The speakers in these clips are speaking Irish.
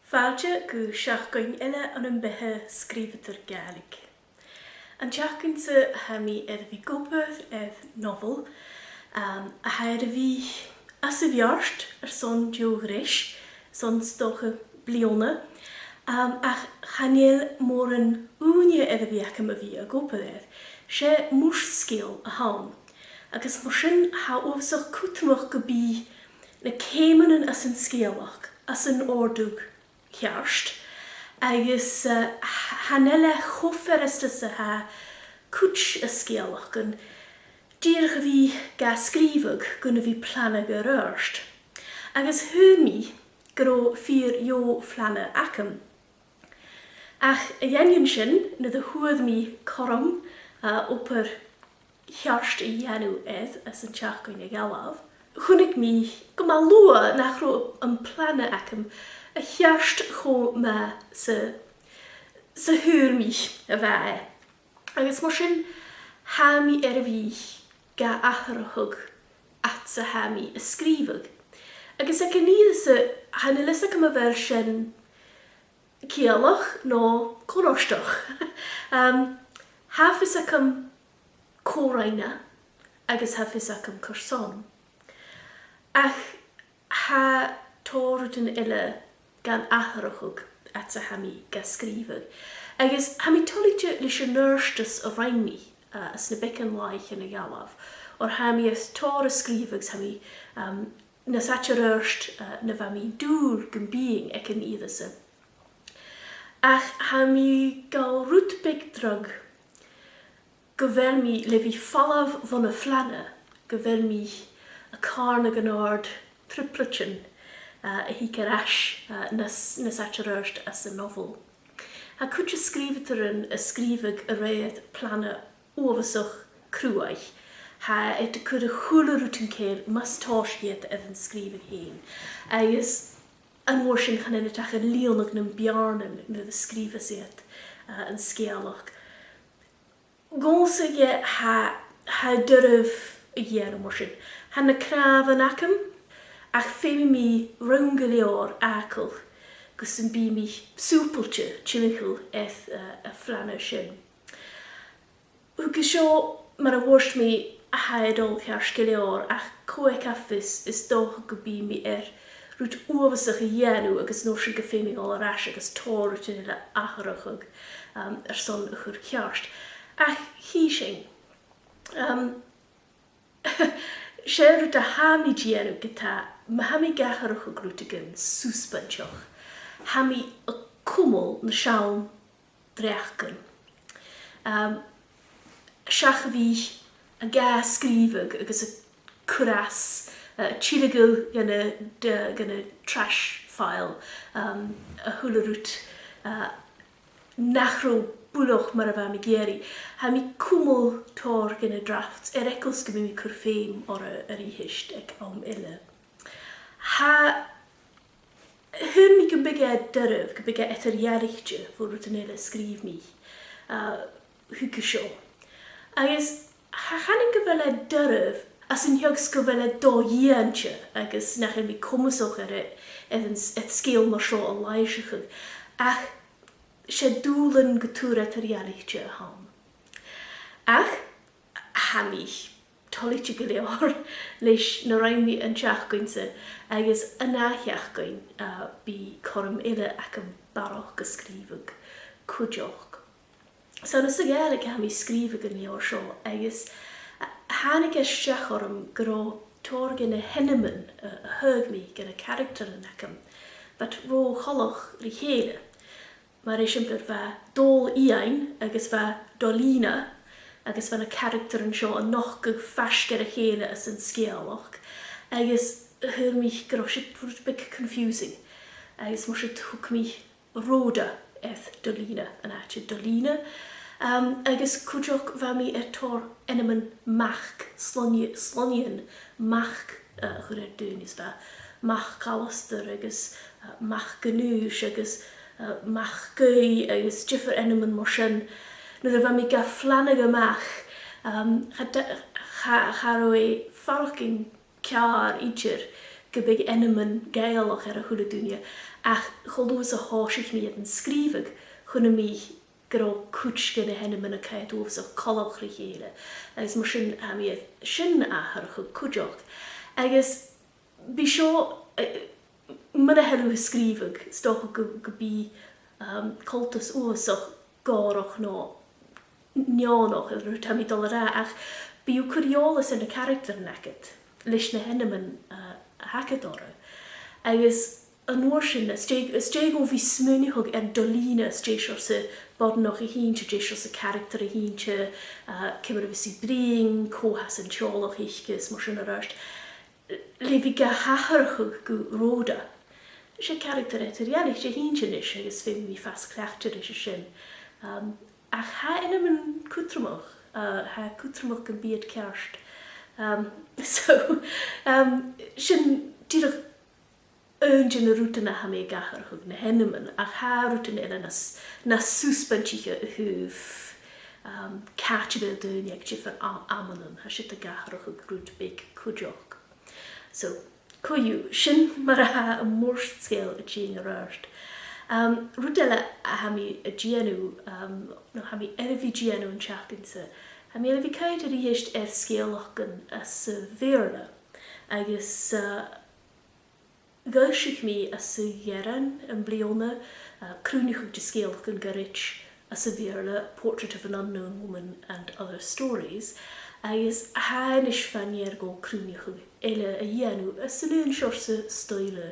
Fáilte go seachgainn eile an an bethe scríomhtar Gaeilge. An teachgainsa ha mi bhí gopad novel a hair bhí as a bheart son diogris, son stocha bliona, ach chanéal mór an úne bhí a bhí a gopad sé mús scéal a hán. Agus mar sin ha óbhsach cútamach go bí na céimeann as an scéalach, as an ordúg chearst, agus hanile choferiste sa ha cúch a scéalach gan dír go bhí ga scríbhag gona bhí planna go rörst. Agus thuí gro fír jo flanna acam. Ach a dhéanann sin na de thuad mí choram opar chearst i dhéanú as an teachgainn a galaf. Chunig mí go má lua nach ro an planna acam a chearst cho me sa thuúr mí a bheit. Agus mar sin ha mi bhí ga athrachug at sa ha mi a scríbhag. Agus ag níad sa hanna lisa go a bhir sin céalach nó choráisteach. Hafis acam córaine agus hafis acam cwrson. Ach ha tór an ile gan athrachug at sa ha mi ga scríbhag. Agus ha mi toligte leis an nuirstas a rhainmi as na becan laich yn y galaf. Or ha mi as tór a scríbhags ha mi na satcha rörst na fa mi dŵr gan bíing ag an iad sa. Ach ha mi gal rút bigdrag go bhfuil mi le bhí fallaf van a flanne, go bhfuil mi a carna gan ard triplichin a hi carás na satcha rörst as a novel. Ha cwtch a scríbhtar a scríbhag a réad planna óbhasach cruaich. Ha et cwyd a chwla rútin céir mas táisiad an scríbhag héin. Agus an mór sin chan ina tach a líonach na bearnan na the scríbha siad an scéalach. Gonsa ge ha dyrf a dhéan mór sin. Ha na craf an acam ach fémi mi roungaleor acol gus yn bí mi súpultje chimichel a flanna sin. Hwgus sio mar a wrst mi a haidol cearskeleor ach coe caffis is doch go bí mi rút óbhasach a dhéanú agus nó sin go fémi gáil a rás agus tóir tin le athrachug son a chur cearst. Ach hí sin. Sé rút a ha mi dhéanú gyda ma ha mi gatharachug rút agin súsbantioch. Ha mi a cwmwl na siawn dreachgan. Siach fi a ga scríbhag agus a cwras chilagil gana trash file a hwlarút nachro bwloch mar a fa mi geri. Ha mi cwmwl tor gana drafts erecls gyda mi cwrfeim o'r ihist ag am ille. Ha hyn mi gan bygge dyrf, gan bygge etter iarichtje voor het een hele schreef mi. Hwge sio. Agus, ha chanin gyfele dyrf, as yn hiogs gyfele do iantje, agus nach mi cwmwsoch et sgeel mar sio a laisachig. Ach, se dŵlen gytŵr etter iarichtje ham. Ach, ha mi tolitje geleor leis na rain mi an teachgainsa agus yna teachgain bí chorm ile ac yn baroch gysgrifig cwdioch. So nes y gael ha mi sgrifig yn leor sio agus hanig estiach orm gro tor gen y henneman a hyg mi gen y character yn acam bat ro choloch richele. Mae'r esiampl fa dol iain agus fa dolina agus fan y character yn sio yn noch gyg fasger a chéle as yn sgealach. Agus hyr mi grosit rwyd big confusing. Agus mor sydd hwg mi roda dolina yn atio dolina. Agus cwdioch fa mi tor eneman mach slonian mach chwrdd dyn is fa mach calaster agus mach ganús agus mach gwy agus jiffer eneman mor sy'n Nid fa mi ga flanag amach charoi farchgin ciar idr gybig eneman gaelach a chwle dunia ach cholús a háisich mi an scrífig chunna mi gra cútcin a henne man a caiit ús a colachri chéile. Agus mar sin ha mi sin ahar chu cúdeach. Agus bí seo man a helú scrífig stocha go bí coltas úsach gárach ná neánach ar ta mi dal ra ach bí curiolas in a character naked leis na henne man hacadora. Agus an oor sin is dé go bhí smúniúg ar dolína is dé se bod noch a hínte dé se character a hínte cymar a bhí bring, cóhas an teolach ichgus mar sin a röst. Le bhí ga hacharchug go róda. sé character réalig sé hínte is agus fé mí fast cleachtar is sin. Ach ha inna man cútramach, ha cútramach an bíad cearst. So, sin díadach Eunje na rútena ha mé gachar chug na hennemen ach ha rúten ina na súspantiche húf catchbe dún ag si fan amanen ha si a gachar chug rút big cúdeach. So, coiú sin mar ha a mórst scéil a tíing a röst. Rúdele a ha mi a géanú, no ha mi erfi géanú an teachginse. Ha mi erfi caiit a ríist scéalachgan a sa bhéarna agus Gaisich mi as sa dhearan an bliona, crúnichug de scéalach an garich as sa bhéarla, Portrait of an Unknown Woman and Other Stories, agus hainis fanniar go crúnichug eile a dhéanú as sa leon seorsa stoile,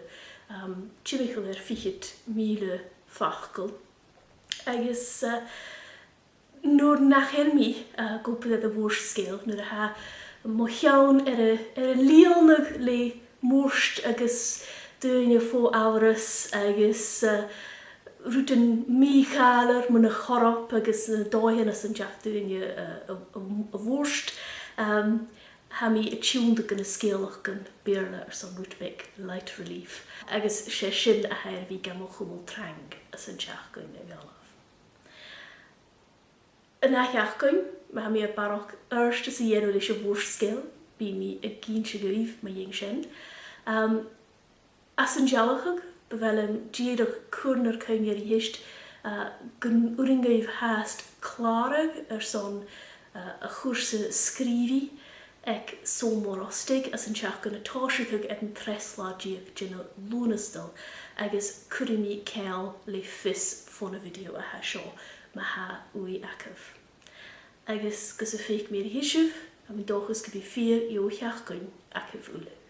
tíimichil fichit míle fachgal. Agus nóir nachhéil mi gopla a bhór scéal, nóir a ha mo cheann ar a líonach le mórst agus dúine fó áras agus rúten míchalar mun a chorop agus dóhan as an deach dúine a bhórst. Ha mi a túnda gan a scéalach gan béarla ar san rútbeic light relief. Agus sé sin a hair bhí gamol chumol trang as an teach goin a bhealach. Yn eich goin, mae mi a barach yrst as i enw leis a bhórst scéal, bí mi a gyn se gwyf mae yng sin. As an jalachag, fel yn diadach cwrn ar caimir i hysht, gan wringayf haast clarag ar son a chwrsa sgrifi ag solmor ostig as an teach gan a táisigag ag an tresládiag gyn o lúnastal agus cwrimi cael le fys ffôn a fideo a ha sio ma ha wy acaf. Agus gys a ffeich mir hysif, a mi dochus gyda ffyr i o chiach gyn acaf wle.